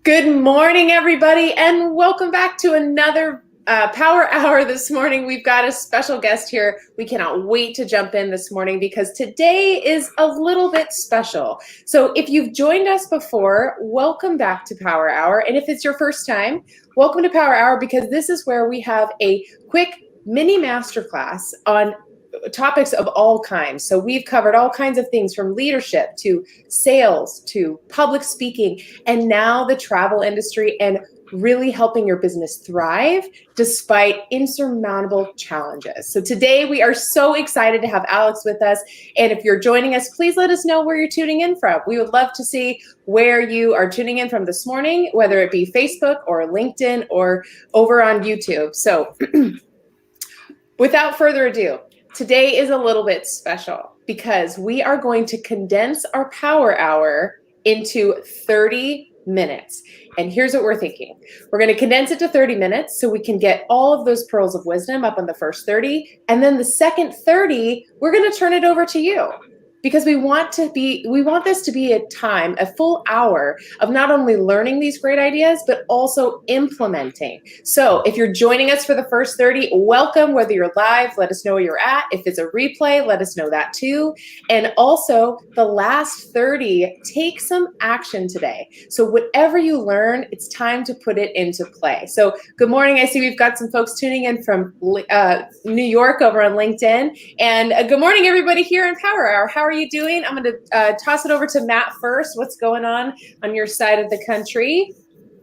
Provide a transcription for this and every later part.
Good morning, everybody, and welcome back to another Power Hour this morning. We've got a special guest here. We cannot wait to jump in this morning because today is a little bit special. So if you've joined us before, welcome back to Power Hour. And if it's your first time, welcome to Power Hour because this is where we have a quick mini masterclass on topics of all kinds. So we've covered all kinds of things from leadership to sales to public speaking and now the travel industry and really helping your business thrive despite insurmountable challenges. So today we are so excited to have Alex with us. And if you're joining us, please let us know where you're tuning in from. We would love to see where you are tuning in from this morning, whether it be Facebook or LinkedIn or over on YouTube. So without further ado, today is a little bit special because we are going to condense our Power Hour into 30 minutes. And here's what we're thinking. We're going to condense it to 30 minutes so we can get all of those pearls of wisdom up on the first 30. And then the second 30, we're going to turn it over to you. Because we want this to be a time, a full hour of not only learning these great ideas, but also implementing. So if you're joining us for the first 30, welcome, whether you're live, let us know where you're at. If it's a replay, let us know that too. And also the last 30, take some action today. So whatever you learn, it's time to put it into play. So good morning. I see we've got some folks tuning in from New York over on LinkedIn. And good morning, everybody here in Power Hour. How are you doing? I'm going to toss it over to Matt first. What's going on your side of the country?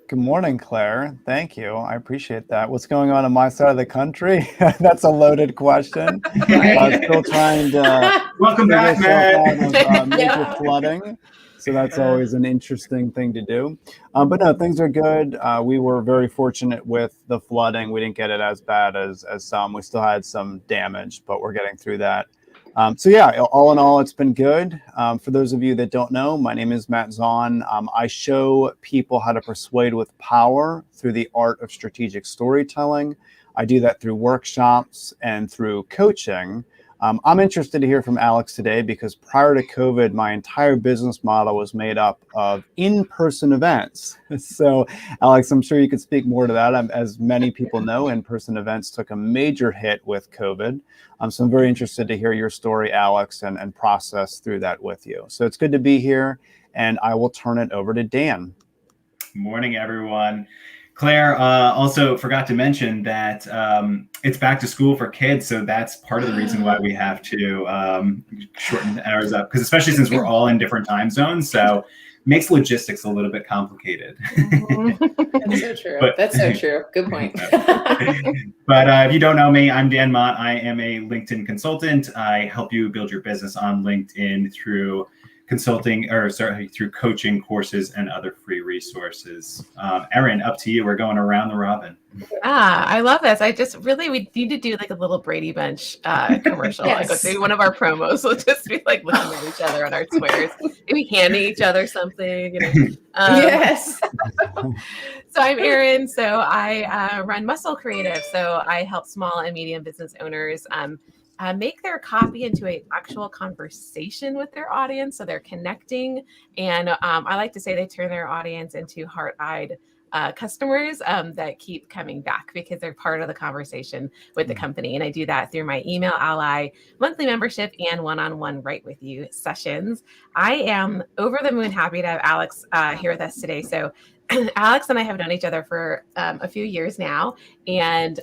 Good morning, Claire. Thank you. I appreciate that. What's going on my side of the country? That's a loaded question. Still trying to welcome back, Matt. Major flooding. So that's always an interesting thing to do. But no, things are good. We were very fortunate with the flooding. We didn't get it as bad as some. We still had some damage, but we're getting through that. So yeah, all in all, it's been good. For those of you that don't know, my name is Matt Zaun. I show people how to persuade with power through the art of strategic storytelling. I do that through workshops and through coaching. I'm interested to hear from Alex today because prior to COVID, my entire business model was made up of in-person events. So Alex, I'm sure you could speak more to that. As many people know, in-person events took a major hit with COVID. So I'm very interested to hear your story, Alex, and process through that with you. So it's good to be here, and I will turn it over to Dan. Morning, everyone. Claire also forgot to mention that it's back to school for kids, so that's part of the reason why we have to shorten the hours up, because especially since we're all in different time zones, so makes logistics a little bit complicated. That's so true. That's so true. Good point. But if you don't know me, I'm Dan Mott. I am a LinkedIn consultant. I help you build your business on LinkedIn through through coaching courses and other free resources. Erin, up to you. We're going around the robin. I love this. We need to do like a little Brady Bunch commercial. Yes. Like maybe one of our promos will just be like looking at each other on our squares, maybe handing each other something. Yes. So I'm Erin. So I run Muscle Creative. So I help small and medium business owners make their copy into an actual conversation with their audience. So they're connecting. And I like to say they turn their audience into heart-eyed customers that keep coming back because they're part of the conversation with the company. And I do that through my Email Ally monthly membership and one-on-one Right With You sessions. I am over the moon happy to have Alex here with us today. So Alex and I have known each other for a few years now. And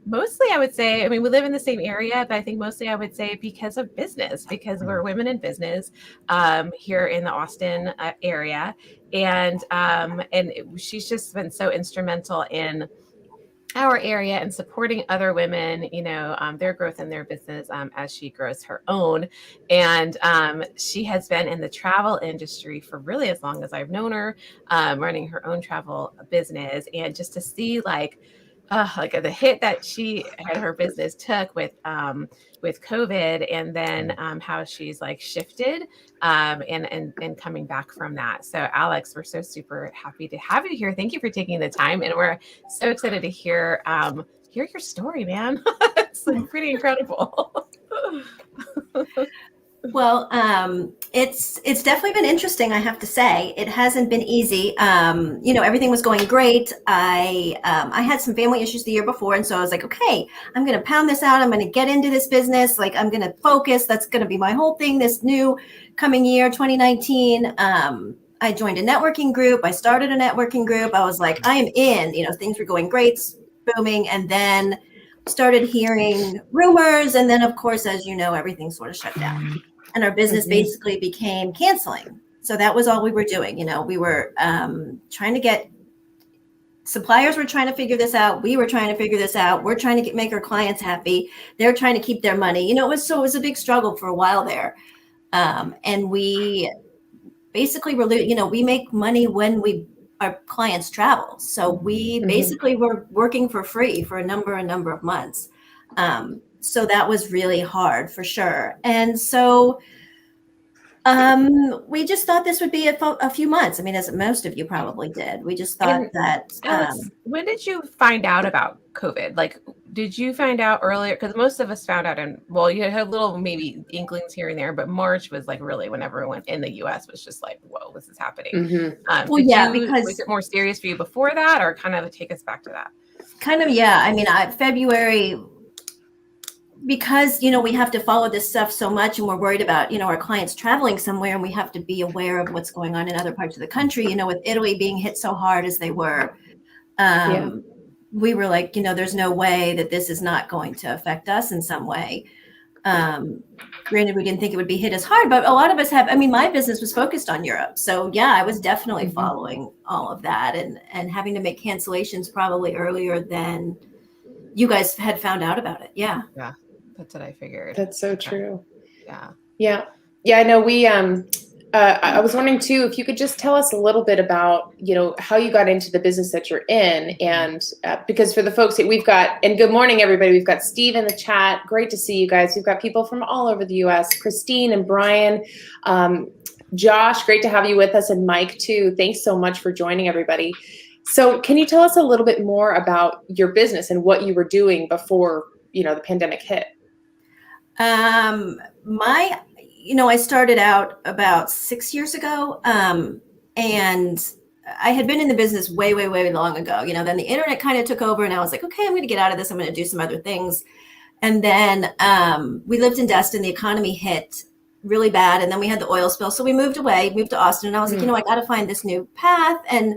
mostly I would say, we live in the same area, but I think mostly I would say because of business, because we're women in business here in the Austin area. And she's just been so instrumental in our area and supporting other women, their growth in their business as she grows her own. And she has been in the travel industry for really as long as I've known her, running her own travel business. And just to see like the hit that she and her business took with COVID, and then how she's like shifted and coming back from that. So Alex, we're so super happy to have you here. Thank you for taking the time, and we're so excited to hear your story, man. It's like pretty incredible. Well, it's definitely been interesting, I have to say. It hasn't been easy. Everything was going great. I had some family issues the year before, and so I was like, okay, I'm going to pound this out. I'm going to get into this business. Like, I'm going to focus. That's going to be my whole thing this new coming year, 2019. I joined a networking group. I started a networking group. I was like, I am in. Things were going great, booming, and then started hearing rumors, and then, of course, as you know, everything sort of shut down. And our business basically became canceling. So that was all we were doing. We were trying to get suppliers were trying to figure this out. We were trying to figure this out. We're trying to make our clients happy. They're trying to keep their money. It was a big struggle for a while there. And we basically were, we make money when our clients travel. So we basically were working for free for a number of months. So that was really hard for sure. And so we just thought this would be a few months. I mean, as most of you probably did. We just thought that. Alex, when did you find out about COVID? Like, did you find out earlier? Because most of us found out you had little maybe inklings here and there, but March was like really when everyone in the US was just like, whoa, this is happening. Because was it more serious for you before that, or kind of take us back to that? Kind of, yeah. I mean, February, because, we have to follow this stuff so much, and we're worried about, our clients traveling somewhere, and we have to be aware of what's going on in other parts of the country, with Italy being hit so hard as they were. We were like, there's no way that this is not going to affect us in some way. Granted, we didn't think it would be hit as hard, but a lot of us have. I mean, my business was focused on Europe. So yeah, I was definitely following all of that and having to make cancellations probably earlier than you guys had found out about it. Yeah. Yeah. That's what I figured. That's so true. Yeah. Yeah. Yeah. I know we, I was wondering too, if you could just tell us a little bit about, how you got into the business that you're in. And because for the folks that we've got, and good morning, everybody, we've got Steve in the chat. Great to see you guys. We've got people from all over the US, Christine and Brian, Josh, great to have you with us, and Mike too. Thanks so much for joining, everybody. So can you tell us a little bit more about your business and what you were doing before, the pandemic hit? I started out about 6 years ago, and I had been in the business way, way, way long ago. Then the internet kind of took over, and I was like, okay, I'm going to get out of this. I'm going to do some other things. And then we lived in Destin. The economy hit really bad, and then we had the oil spill. So we moved to Austin, and I was like, I got to find this new path. And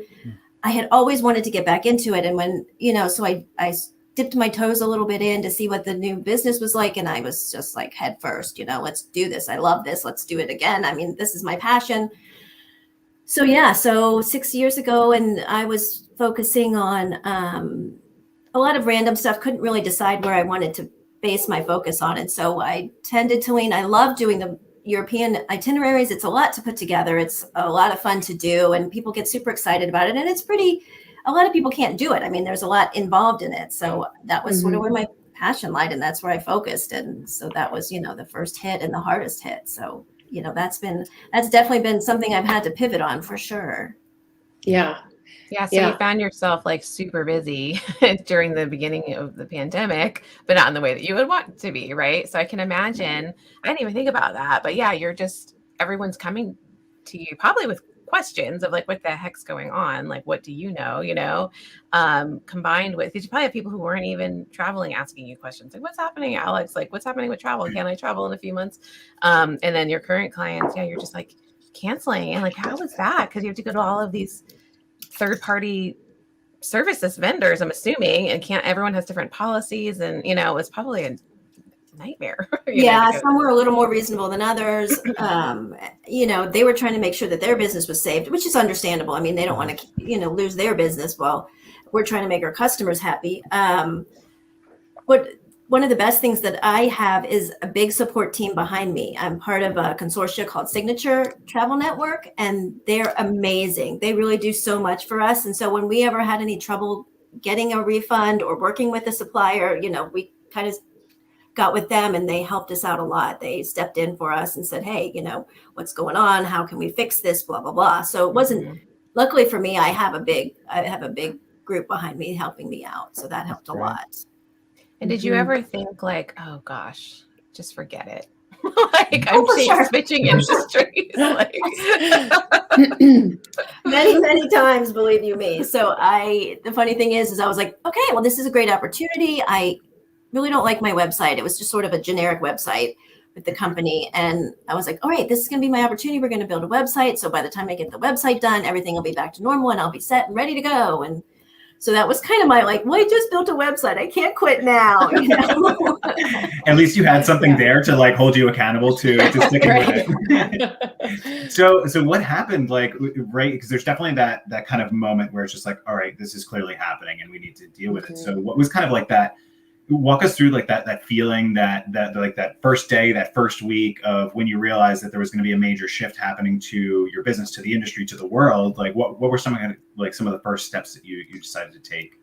I had always wanted to get back into it. And when, so I dipped my toes a little bit in to see what the new business was like. And I was just like, head first, let's do this. I love this. Let's do it again. I mean, this is my passion. So yeah, so 6 years ago, and I was focusing on a lot of random stuff, couldn't really decide where I wanted to base my focus on. And so I tended to lean, I love doing the European itineraries. It's a lot to put together. It's a lot of fun to do, and people get super excited about it. And it's a lot of people can't do it. I mean, there's a lot involved in it. So that was sort of where my passion lied, and that's where I focused. And so that was, the first hit and the hardest hit. So, that's definitely been something I've had to pivot on for sure. Yeah. Yeah. So you found yourself like super busy during the beginning of the pandemic, but not in the way that you would want to be. Right. So I can imagine, I didn't even think about that, but yeah, everyone's coming to you probably with questions of like, what the heck's going on? Like, what do you know, combined with, because you probably have people who weren't even traveling asking you questions like, what's happening, Alex? Like, what's happening with travel? Can I travel in a few months? And then your current clients, you're just like canceling. And like, how is that? Because you have to go to all of these third-party services vendors, I'm assuming, and everyone has different policies, and it's probably a nightmare. Some were a little more reasonable than others. They were trying to make sure that their business was saved, which is understandable. I mean, they don't want to, lose their business. Well, we're trying to make our customers happy. One of the best things that I have is a big support team behind me. I'm part of a consortia called Signature Travel Network, and they're amazing. They really do so much for us. And so when we ever had any trouble getting a refund or working with a supplier, we kind of got with them, and they helped us out a lot. They stepped in for us and said, hey, what's going on? How can we fix this? Blah, blah, blah. So it wasn't, luckily for me, I have a big group behind me helping me out. So that helped a lot. And did you ever think like, oh gosh, just forget it? Like I'm for sure. switching industries. Like many times, believe you me. So the funny thing is I was like, okay, well, this is a great opportunity. I really don't like my website. It was just sort of a generic website with the company. And I was like, all right, this is going to be my opportunity. We're going to build a website. So by the time I get the website done, everything will be back to normal and I'll be set and ready to go. And so that was kind of my like, well, I just built a website. I can't quit now. You know? At least you had something there to like hold you accountable to sticking with it. So what happened? Like, right? Because there's definitely that kind of moment where it's just like, all right, this is clearly happening and we need to deal with it. So what was kind of like that? Walk us through like that feeling that like that first day, that first week of when you realized that there was going to be a major shift happening to your business, to the industry, to the world. Like what were some of the first steps that you decided to take?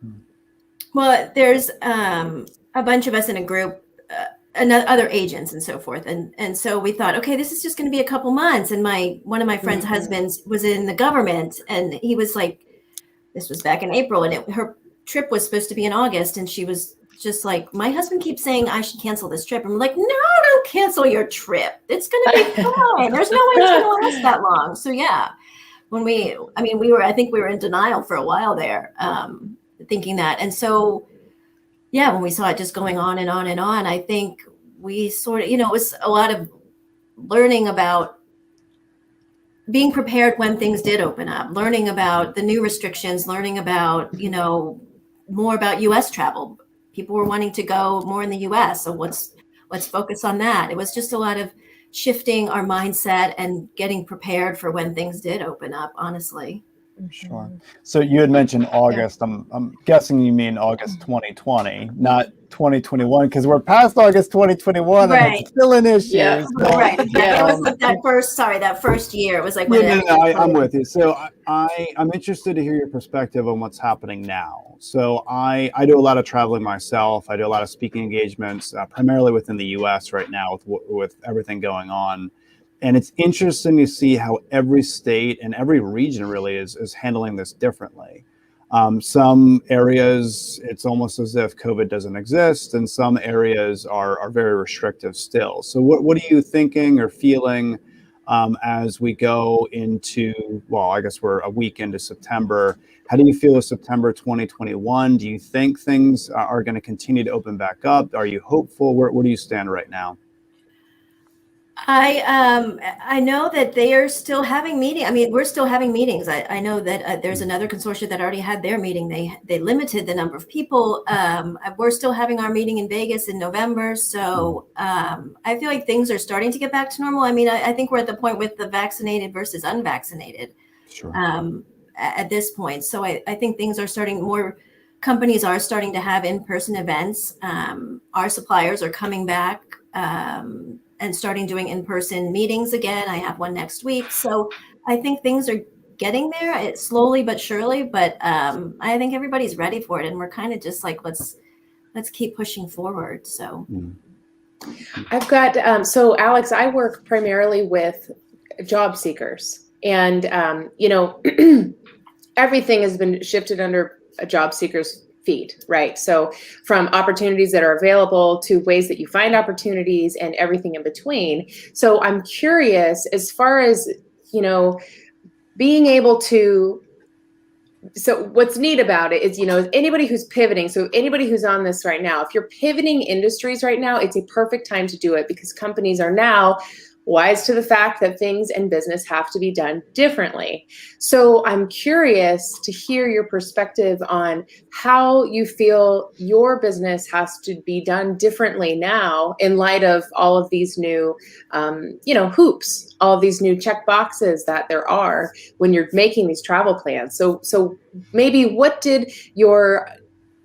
Well, there's a bunch of us in a group, and other agents and so forth. And so we thought, okay, this is just going to be a couple months. And one of my friend's husbands was in the government, and he was like, this was back in April, and her trip was supposed to be in August. And she was just like, my husband keeps saying I should cancel this trip. I'm like, no, don't cancel your trip. It's going to be fine. There's no way it's going to last that long. So yeah, I think we were in denial for a while there, thinking that. And so, yeah, when we saw it just going on and on and on, I think we sort of, it was a lot of learning about being prepared when things did open up, learning about the new restrictions, learning about, more about U.S. travel. People were wanting to go more in the U.S. So let's focus on that. It was just a lot of shifting our mindset and getting prepared for when things did open up, honestly. Sure. So you had mentioned August. I'm guessing you mean August 2020, not 2021, because we're past August 2021 right. and it's still an issue. Yeah. So, right. Yeah. It was like that first year. It was like I'm with you. So I'm interested to hear your perspective on what's happening now. So I do a lot of traveling myself. I do a lot of speaking engagements, primarily within the U.S. right now with everything going on. And it's interesting to see how every state and every region really is handling this differently. Some areas, it's almost as if COVID doesn't exist, and some areas are very restrictive still. So what are you thinking or feeling as we go into, well, I guess we're a week into September. How do you feel with September 2021? Do you think things are going to continue to open back up? Are you hopeful? Where do you stand right now? I know that they are still having meetings. I mean, we're still having meetings. I know that there's another consortium that already had their meeting. They limited the number of people. We're still having our meeting in Vegas in November. So I feel like things are starting to get back to normal. I mean, I think we're at the point with the vaccinated versus unvaccinated. Sure. At this point. So I think things are starting, more companies are starting to have in-person events. Our suppliers are coming back and starting doing in-person meetings again. I have one next week. So I think things are getting there. It's slowly but surely, but I think everybody's ready for it. And we're kind of just like, let's keep pushing forward. So I've got, so Alex, I work primarily with job seekers, and, everything has been shifted under a job seeker's feet, right? So from opportunities that are available to ways that you find opportunities and everything in between. So I'm curious, as far as, being able to, so what's neat about it is, anybody who's pivoting, so anybody who's on this right now, if you're pivoting industries right now, it's a perfect time to do it, because companies are now wise to the fact that things in business have to be done differently. So I'm curious to hear your perspective on how you feel your business has to be done differently now in light of all of these new, hoops, all of these new check boxes that there are when you're making these travel plans. So maybe what did your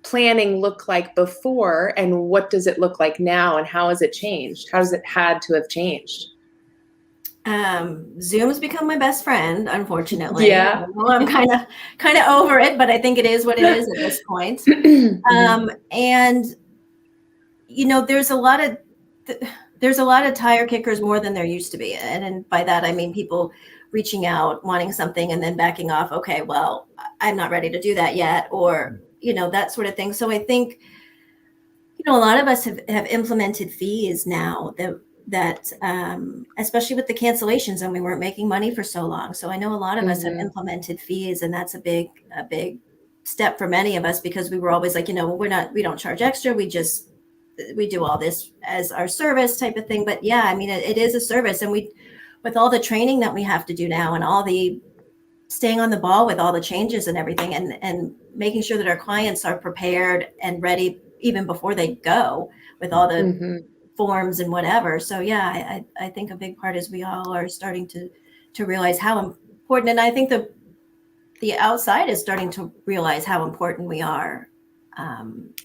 planning look like before, and what does it look like now, and how has it changed? How has it had to have changed? Zoom has become my best friend, unfortunately. Yeah. I'm kind of over it, but I think it is what it is at this point. And there's a lot of tire kickers more than there used to be. And by that, I mean people reaching out, wanting something, and then backing off. Okay, well, I'm not ready to do that yet, or, that sort of thing. So I think, a lot of us have implemented fees now that that especially with the cancellations, and we weren't making money for so long. So I know a lot of us have implemented fees, and that's a big step for many of us, because we were always like, we don't charge extra. We do all this as our service type of thing. But yeah, I mean, it is a service. And with all the training that we have to do now, and all the staying on the ball with all the changes and everything, and making sure that our clients are prepared and ready even before they go with all the forms and whatever. So yeah, I think a big part is we all are starting to realize how important, and I think the outside is starting to realize how important we are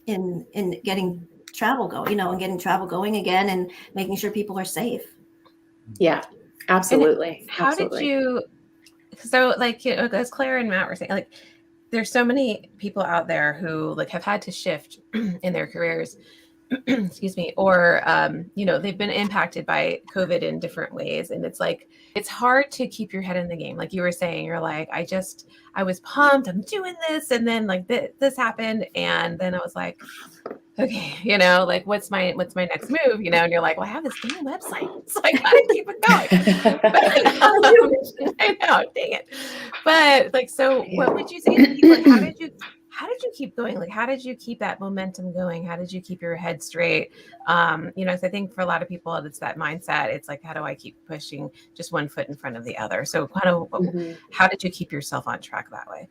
in getting travel going, and getting travel going again, and making sure people are safe. Yeah, absolutely. And how did you? So, like, as Claire and Matt were saying, like, there's so many people out there who like have had to shift in their careers. Excuse me, or they've been impacted by COVID in different ways, and it's like it's hard to keep your head in the game. Like you were saying, you're like, I was pumped, I'm doing this, and then like this happened, and then I was like, okay, like what's my next move, and you're like, well, I have this damn website, so I gotta keep it going. But, I know, dang it. But like, so what would you say to people? Like, how did you keep going? Like, how did you keep that momentum going? How did you keep your head straight? So I think for a lot of people, it's that mindset. It's like, how do I keep pushing just one foot in front of the other? So how did you keep yourself on track that way?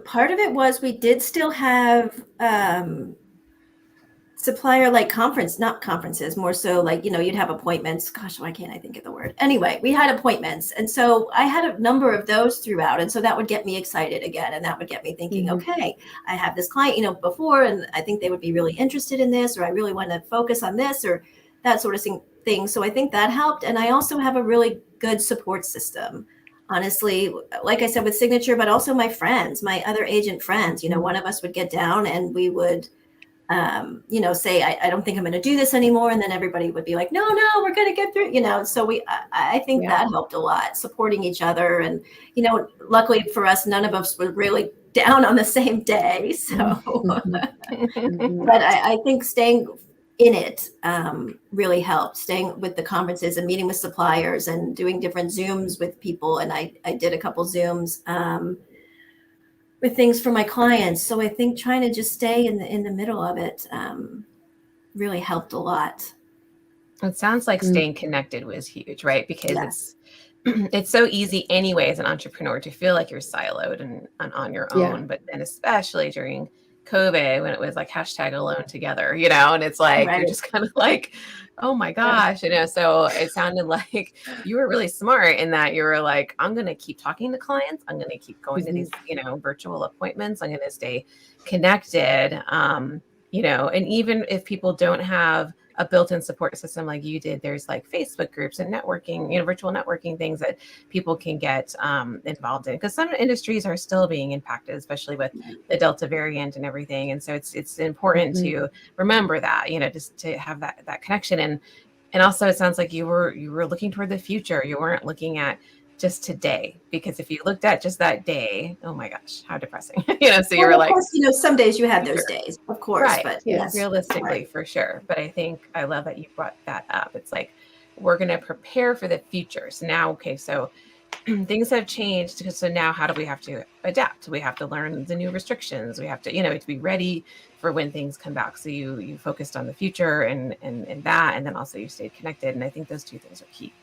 Part of it was we did still have supplier like not conferences, more so like, you'd have appointments. Gosh, why can't I think of the word? Anyway, we had appointments. And so I had a number of those throughout. And so that would get me excited again. And that would get me thinking, okay, I have this client, before, and I think they would be really interested in this, or I really want to focus on this, or that sort of thing. So I think that helped. And I also have a really good support system. Honestly, like I said, with Signature, but also my friends, my other agent friends, one of us would get down and we would, say, I don't think I'm going to do this anymore. And then everybody would be like, no, we're going to get through, so I think that helped a lot, supporting each other. And, luckily for us, none of us were really down on the same day. So, but I think staying in it really helped, staying with the conferences and meeting with suppliers and doing different Zooms with people. And I did a couple Zooms with things for my clients. So I think trying to just stay in the middle of it really helped a lot. It sounds like staying connected was huge, right? Because it's so easy anyway as an entrepreneur to feel like you're siloed and on your own, but then especially during COVID, when it was like #alone together, and it's like, you're just kind of like, oh my gosh, so it sounded like you were really smart in that you were like, I'm going to keep talking to clients. I'm going to keep going to these, virtual appointments. I'm going to stay connected, and even if people don't have a built-in support system like you did, there's like Facebook groups and networking, virtual networking things that people can get involved in, because some industries are still being impacted, especially with the Delta variant and everything. And so it's important to remember that, just to have that connection. And also it sounds like you were looking toward the future. You weren't looking at just today, because if you looked at just that day, oh my gosh, how depressing. So you were like, of course, some days you have those days, of course, right. But yes, realistically, for sure. But I think I love that you brought that up. It's like, we're going to prepare for the future. So now, okay, so things have changed. So now how do we have to adapt? We have to learn the new restrictions. We have to, to be ready for when things come back. So you focused on the future and that, and then also you stayed connected. And I think those two things are key.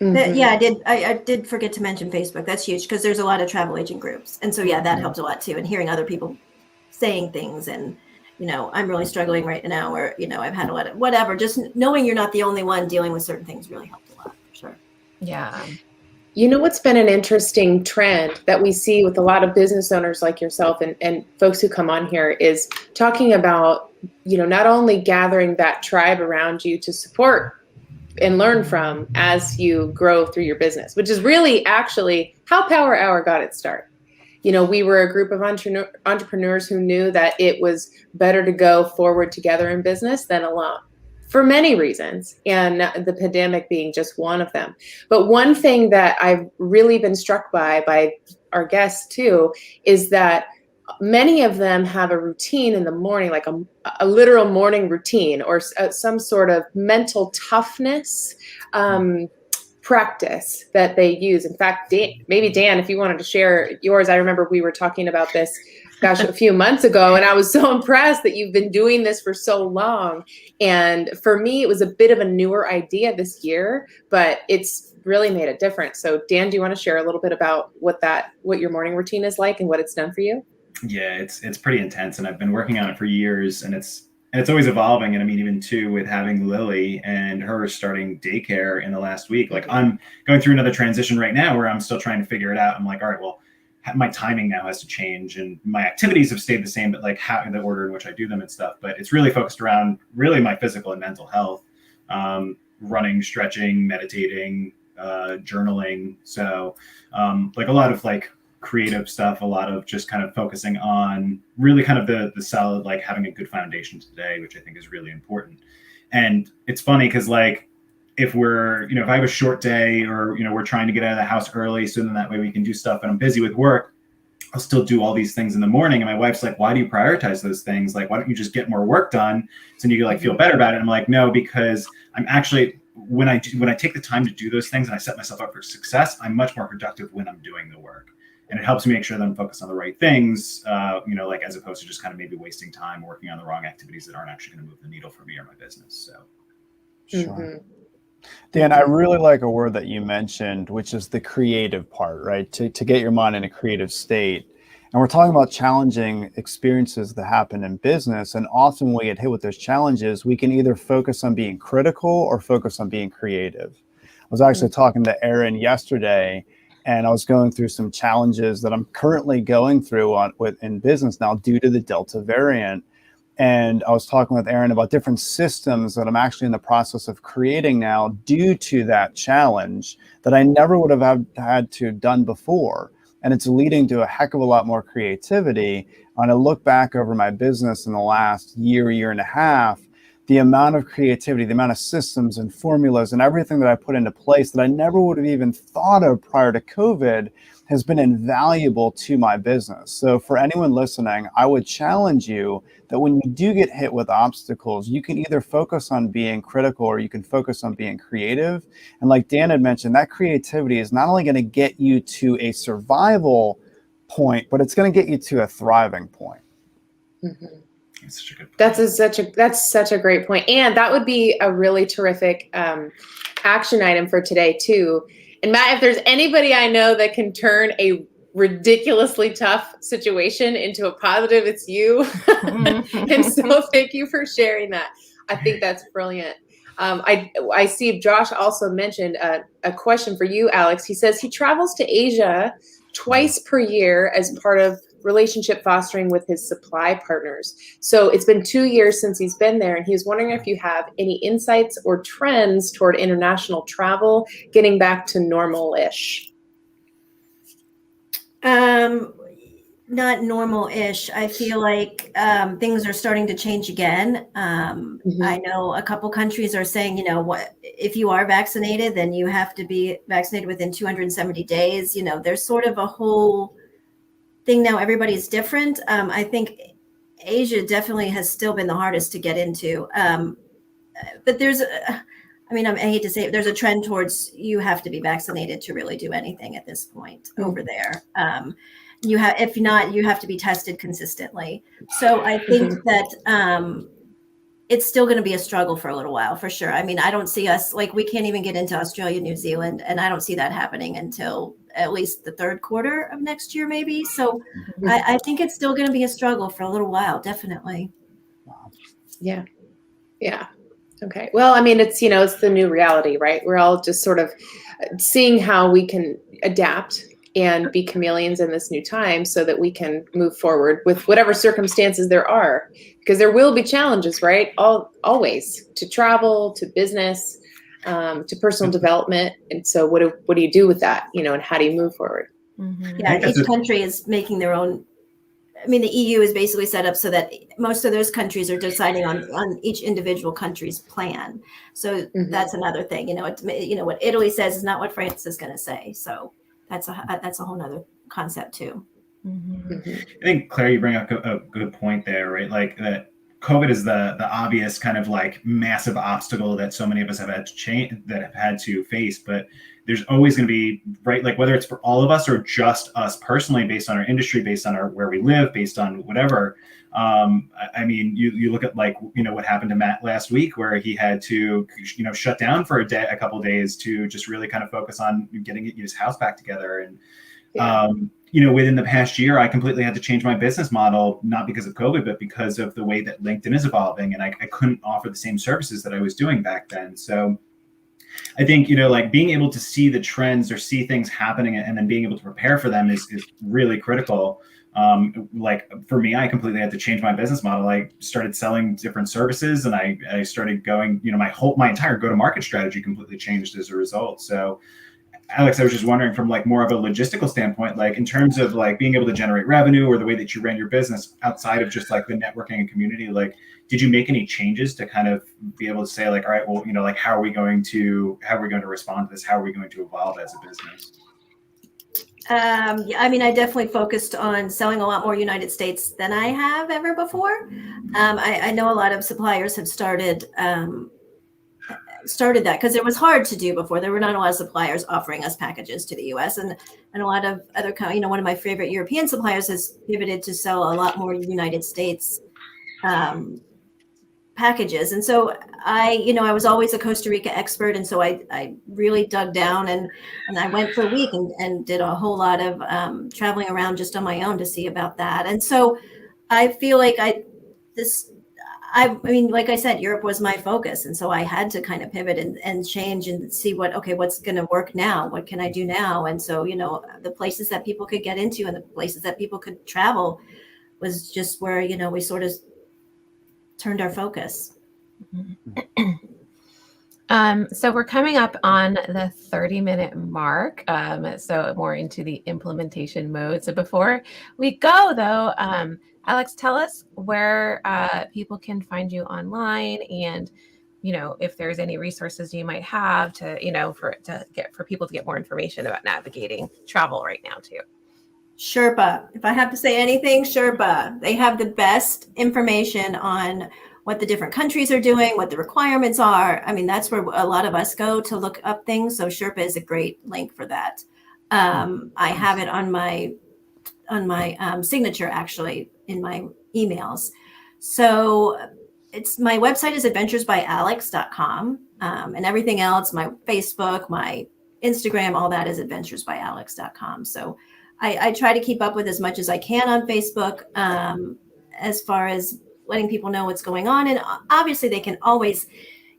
I did forget to mention Facebook. That's huge, because there's a lot of travel agent groups. And so, that helped a lot too. And hearing other people saying things, and, I'm really struggling right now, or, I've had a lot of whatever, just knowing you're not the only one dealing with certain things really helped a lot, for sure. Yeah. What's been an interesting trend that we see with a lot of business owners like yourself and folks who come on here is talking about, not only gathering that tribe around you to support and learn from as you grow through your business, which is really actually how Power Hour got its start. We were a group of entrepreneurs who knew that it was better to go forward together in business than alone, for many reasons, and the pandemic being just one of them. But one thing that I've really been struck by our guests too, is that many of them have a routine in the morning, like a literal morning routine, or some sort of mental toughness practice that they use. In fact, maybe Dan, if you wanted to share yours, I remember we were talking about this, gosh, a few months ago, and I was so impressed that you've been doing this for so long. And for me, it was a bit of a newer idea this year, but it's really made a difference. So Dan, do you want to share a little bit about what your morning routine is like and what it's done for you? Yeah, it's pretty intense, and I've been working on it for years, and it's always evolving. And I mean, even too, with having Lily and her starting daycare in the last week, like I'm going through another transition right now where I'm still trying to figure it out. I'm like, all right, well, my timing now has to change, and my activities have stayed the same, but like how the order in which I do them and stuff. But it's really focused around really my physical and mental health, running, stretching, meditating, journaling. So like a lot of like creative stuff, a lot of just kind of focusing on really kind of the solid, like having a good foundation today, which I think is really important. And it's funny because like if we're, if I have a short day or, we're trying to get out of the house early, so then that way we can do stuff and I'm busy with work, I'll still do all these things in the morning. And my wife's like, why do you prioritize those things? Like, why don't you just get more work done so you like feel better about it? And I'm like, no, because I'm actually, when I take the time to do those things and I set myself up for success, I'm much more productive when I'm doing the work. And it helps me make sure that I'm focused on the right things, like as opposed to just kind of maybe wasting time working on the wrong activities that aren't actually going to move the needle for me or my business. So, sure. Dan, I really like a word that you mentioned, which is the creative part, right? To get your mind in a creative state. And we're talking about challenging experiences that happen in business. And often when we get hit with those challenges, we can either focus on being critical or focus on being creative. I was actually talking to Erin yesterday, and I was going through some challenges that I'm currently going through in business now due to the Delta variant. And I was talking with Erin about different systems that I'm actually in the process of creating now due to that challenge that I never would have had to have done before. And it's leading to a heck of a lot more creativity. When I look back over my business in the last year and a half, the amount of creativity, the amount of systems and formulas and everything that I put into place that I never would have even thought of prior to COVID has been invaluable to my business. So for anyone listening, I would challenge you that when you do get hit with obstacles, you can either focus on being critical or you can focus on being creative. And like Dan had mentioned, that creativity is not only going to get you to a survival point, but it's going to get you to a thriving point. Mm-hmm. That's such a good point. That's such a great point. And that would be a really terrific action item for today too. And Matt, if there's anybody I know that can turn a ridiculously tough situation into a positive, it's you. And so thank you for sharing that. I think that's brilliant. I see Josh also mentioned a question for you, Alex. He says he travels to Asia twice per year as part of relationship fostering with his supply partners. So it's been 2 years since he's been there, and he was wondering if you have any insights or trends toward international travel getting back to normal-ish. Not normal-ish. I feel like things are starting to change again. I know a couple countries are saying, what if you are vaccinated, then you have to be vaccinated within 270 days. There's sort of a whole thing now. Everybody's different. I think Asia definitely has still been the hardest to get into. But I hate to say it, there's a trend towards you have to be vaccinated to really do anything at this point over there. If not, you have to be tested consistently. So I think that it's still going to be a struggle for a little while, for sure. I don't see us, we can't even get into Australia, New Zealand, and I don't see that happening until at least the third quarter of next year, maybe. So I think it's still going to be a struggle for a little while, definitely. Yeah. Okay. Well, it's, it's the new reality, right? We're all just sort of seeing how we can adapt and be chameleons in this new time so that we can move forward with whatever circumstances there are, because there will be challenges, right? Always, to travel, to business, to personal development. And so what do you do with that, and how do you move forward? Yeah, each country is making their own. The EU is basically set up so that most of those countries are deciding on each individual country's plan. So that's another thing. What Italy says is not what France is going to say. So that's a whole nother concept too. I think, Claire, you bring up a good point there, right? Like that COVID is the obvious kind of like massive obstacle that so many of us have had to face, but there's always going to be, right, like whether it's for all of us or just us personally, based on our industry, based on where we live, based on whatever. I mean, you look at like, what happened to Matt last week, where he had to, shut down for a couple of days to just really kind of focus on getting his house back together. And, within the past year, I completely had to change my business model, not because of COVID, but because of the way that LinkedIn is evolving. And I couldn't offer the same services that I was doing back then. So I think, like being able to see the trends or see things happening and then being able to prepare for them is really critical. Like for me, I completely had to change my business model. I started selling different services, and I started going, my entire go-to-market strategy completely changed as a result. So Alex, I was just wondering from like more of a logistical standpoint, like in terms of like being able to generate revenue or the way that you ran your business outside of just like the networking and community, like, did you make any changes to kind of be able to say like, all right, well, like, how are we going to respond to this? How are we going to evolve as a business? I mean, I definitely focused on selling a lot more United States than I have ever before. I know a lot of suppliers have started that because it was hard to do before. There were not a lot of suppliers offering us packages to the US, and a lot of other, one of my favorite European suppliers has pivoted to sell a lot more United States packages. And so I was always a Costa Rica expert. And so I really dug down and I went for a week and did a whole lot of traveling around just on my own to see about that. And so I feel like I mean, like I said, Europe was my focus. And so I had to kind of pivot and change and see what's going to work now? What can I do now? And so, the places that people could get into and the places that people could travel was just where, we sort of turned our focus. So we're coming up on the 30-minute mark. So more into the implementation mode. So before we go though, Alex, tell us where people can find you online, and if there's any resources you might have to for people to get more information about navigating travel right now too. Sherpa. If I have to say anything, Sherpa. They have the best information on what the different countries are doing, what the requirements are. I mean, that's where a lot of us go to look up things. So Sherpa is a great link for that. I have it on my signature, actually, in my emails. So my website is adventuresbyalex.com, and everything else, my Facebook, my Instagram, all that is adventuresbyalex.com. So I try to keep up with as much as I can on Facebook, as far as letting people know what's going on. And obviously they can always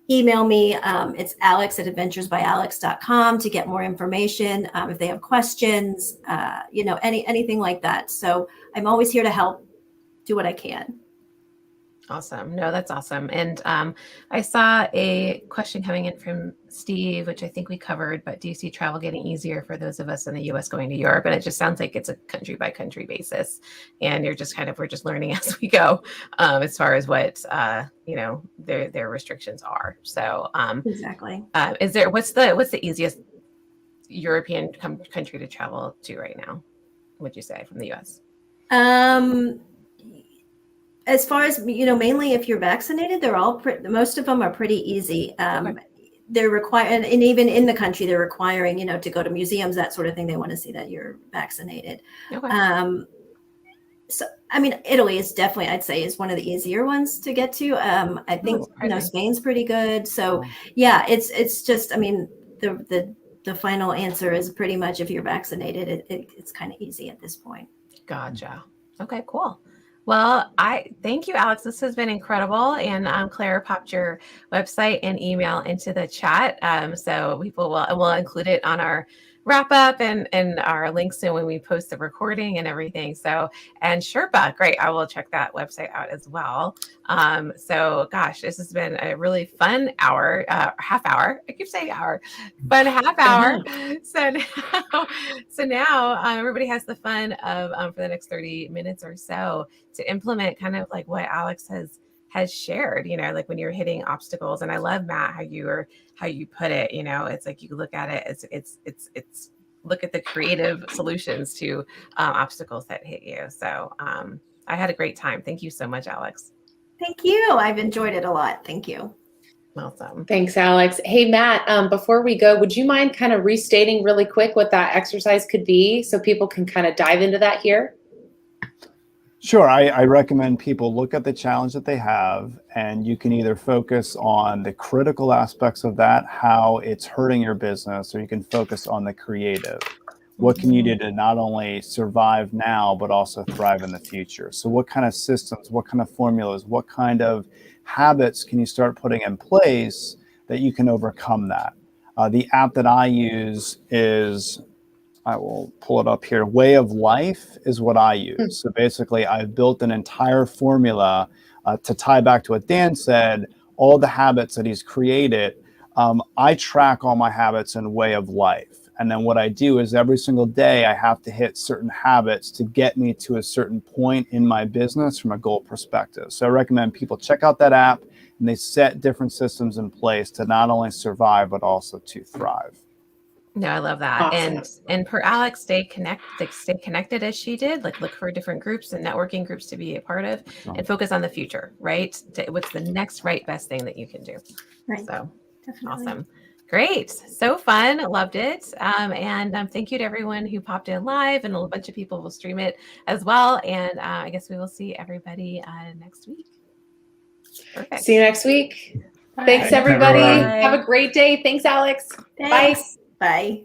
email me. It's alex@adventuresbyalex.com to get more information. If they have questions, anything like that. So I'm always here to help do what I can. Awesome. No, that's awesome. And I saw a question coming in from Steve, which I think we covered, but do you see travel getting easier for those of us in the US going to Europe? And it just sounds like it's a country by country basis. And we're just learning as we go, as far as what, their restrictions are. So exactly. What's the easiest European country to travel to right now, would you say, from the US? As far as, mainly if you're vaccinated, they're all, most of them are pretty easy. Okay. They're required, and even in the country, they're requiring, to go to museums, that sort of thing. They want to see that you're vaccinated. Okay. So, I mean, Italy is definitely, I'd say, is one of the easier ones to get to. I think, Spain's pretty good. So yeah, it's just, I mean, the final answer is pretty much if you're vaccinated, it's kind of easy at this point. Gotcha. Okay, cool. Well, I thank you, Alex. This has been incredible. And Claire popped your website and email into the chat. So we'll include it on our wrap up and our links soon when we post the recording and everything. So, and Sherpa, great. I will check that website out as well. So gosh, this has been a really fun half hour. I keep saying hour, fun half hour. So now everybody has the fun of for the next 30 minutes or so to implement kind of like what Alex has shared, like when you're hitting obstacles. And I love, Matt, how you put it, it's like you look at it, it's look at the creative solutions to obstacles that hit you. So I had a great time. Thank you so much, Alex. Thank you. I've enjoyed it a lot. Thank you. Awesome. Thanks, Alex. Hey, Matt, before we go, would you mind kind of restating really quick what that exercise could be so people can kind of dive into that here? Sure. I recommend people look at the challenge that they have, and you can either focus on the critical aspects of that, how it's hurting your business, or you can focus on the creative. What can you do to not only survive now, but also thrive in the future? So what kind of systems, what kind of formulas, what kind of habits can you start putting in place that you can overcome that? The app that I use is, I will pull it up here. Way of Life is what I use. So basically, I've built an entire formula to tie back to what Dan said, all the habits that he's created. I track all my habits in Way of Life. And then what I do is every single day, I have to hit certain habits to get me to a certain point in my business from a goal perspective. So I recommend people check out that app, and they set different systems in place to not only survive, but also to thrive. No, I love that. Awesome. And per Alex, stay connected as she did. Like look for different groups and networking groups to be a part of, and focus on the future, right? What's the next right best thing that you can do? Right. So Definitely. awesome. Great. So fun. Loved it. And thank you to everyone who popped in live, and a bunch of people will stream it as well. And I guess we will see everybody next week. Perfect. See you next week. Bye. Thanks, Thanks, everybody. everyone. Have a great day. Thanks, Alex. Thanks. Bye.